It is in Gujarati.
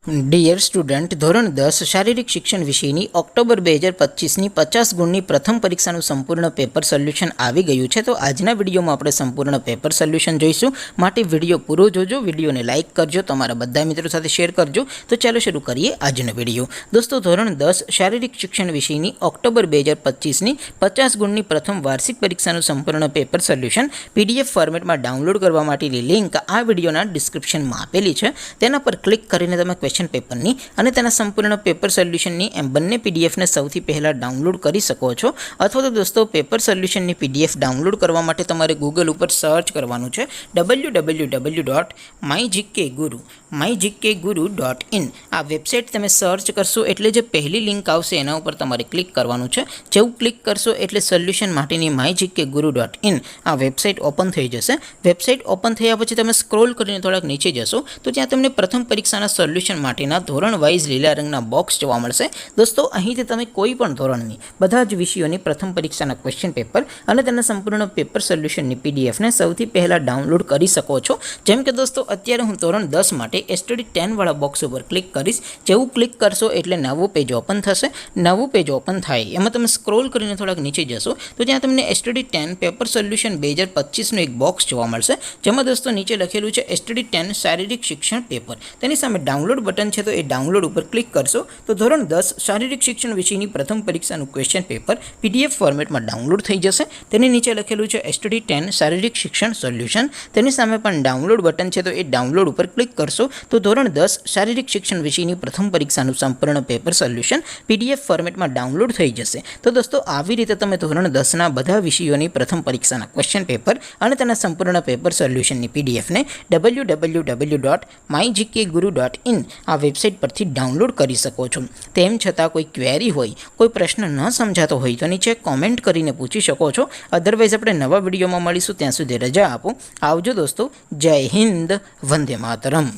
ડિયર સ્ટુડન્ટ, ધોરણ 10 શારીરિક શિક્ષણ વિષયની ઓક્ટોબર 2025ની 50 ગુણની પ્રથમ પરીક્ષાનું સંપૂર્ણ પેપર સોલ્યુશન આવી ગયું છે. તો આજના વિડીયોમાં આપણે સંપૂર્ણ પેપર સોલ્યુશન જોઈશું. માટે વિડીયો પૂરો જોજો, વિડીયોને લાઇક કરજો, તમારા બધા મિત્રો સાથે શેર કરજો. તો ચાલો શરૂ કરીએ આજનો વિડીયો. દોસ્તો, ધોરણ 10 શારીરિક શિક્ષણ વિષયની ઓક્ટોબર 2025ની 50 ગુણની પ્રથમ વાર્ષિક પરીક્ષાનું સંપૂર્ણ પેપર સોલ્યુશન PDF ફોર્મેટમાં ડાઉનલોડ કરવા માટેની લિંક આ વિડીયોના ડિસ્ક્રિપ્શનમાં આપેલી છે. તેના પર ક્લિક કરીને તમે ક્વેશ્ચન પેપરની અને તેના સંપૂર્ણ પેપર સોલ્યુશનની એમ બંને પીડીએફને સૌથી પહેલાં ડાઉનલોડ કરી શકો છો. અથવા તો દોસ્તો, પેપર સોલ્યુશનની PDF ડાઉનલોડ કરવા માટે તમારે ગૂગલ ઉપર સર્ચ કરવાનું છે www.mygkguru.in. આ વેબસાઇટ તમે સર્ચ કરશો એટલે જે પહેલી લિંક આવશે એના ઉપર તમારે ક્લિક કરવાનું છે. જેવું ક્લિક કરશો એટલે સોલ્યુશન માટેની mygkguru.in આ વેબસાઇટ ઓપન થઈ જશે. વેબસાઇટ ઓપન થયા પછી તમે સ્ક્રોલ કરીને થોડાક નીચે જશો તો ત્યાં તમને પ્રથમ પરીક્ષાના સોલ્યુશન માટેના ધોરણ વાઇઝ લીલા રંગના બોક્સ જોવા મળશે. દોસ્તો, અહીંથી તમે કોઈ પણ ધોરણની બધા જ વિષયોની પ્રથમ પરીક્ષાના ક્વેશ્ચન પેપર અને તેના સંપૂર્ણ પેપર સોલ્યુશનની પીડીએફને સૌથી પહેલાં ડાઉનલોડ કરી શકો છો. જેમ કે દોસ્તો, અત્યારે હું ધોરણ 10 માટે STD 10 વાળા બોક્સ ઉપર ક્લિક કરીશ. જેવું ક્લિક કરશો એટલે નવું પેજ ઓપન થશે. નવું પેજ ઓપન થાય એમાં તમે સ્ક્રોલ કરીને થોડાક નીચે જશો તો ત્યાં તમને STD 10 પેપર સોલ્યુશન 2025નું એક બોક્સ જોવા મળશે. જેમાં દોસ્તો નીચે લખેલું છે STD 10 શારીરિક શિક્ષણ પેપર. તેની સામે ડાઉનલોડ બટન છે, તો એ ડાઉનલોડ ઉપર ક્લિક કરશો તો ધોરણ 10 શારીરિક શિક્ષણ વિષયની પ્રથમ પરીક્ષાનું ક્વેશ્ચન પેપર PDF ફોર્મેટમાં ડાઉનલોડ થઈ જશે. તેની નીચે લખેલું છે STD 10 શારીરિક શિક્ષણ સોલ્યુશન. તેની સામે પણ ડાઉનલોડ બટન છે, તો એ ડાઉનલોડ ઉપર ક્લિક કરશો તો ધોરણ 10 શારીરિક શિક્ષણ વિષયની પ્રથમ પરીક્ષાનું સંપૂર્ણ પેપર સોલ્યુશન PDF ફોર્મેટમાં ડાઉનલોડ થઈ જશે. તો દોસ્તો, આવી રીતે તમે ધોરણ 10ના બધા વિષયોની પ્રથમ પરીક્ષાના ક્વેશ્ચન પેપર અને તેના સંપૂર્ણ પેપર સોલ્યુશનની PDFને www.mygkguru.in આ વેબસાઇટ પરથી ડાઉનલોડ કરી શકો છો. તેમ છતાં કોઈ ક્વેરી હોય, કોઈ પ્રશ્ન ન સમજાતો હોય તો નીચે કોમેન્ટ કરીને પૂછી શકો છો. અધરવાઇઝ આપણે નવા વિડીયોમાં મળીશું. ત્યાં સુધી રજા આપો. આવજો દોસ્તો. જય હિન્દ. વંદે માતરમ.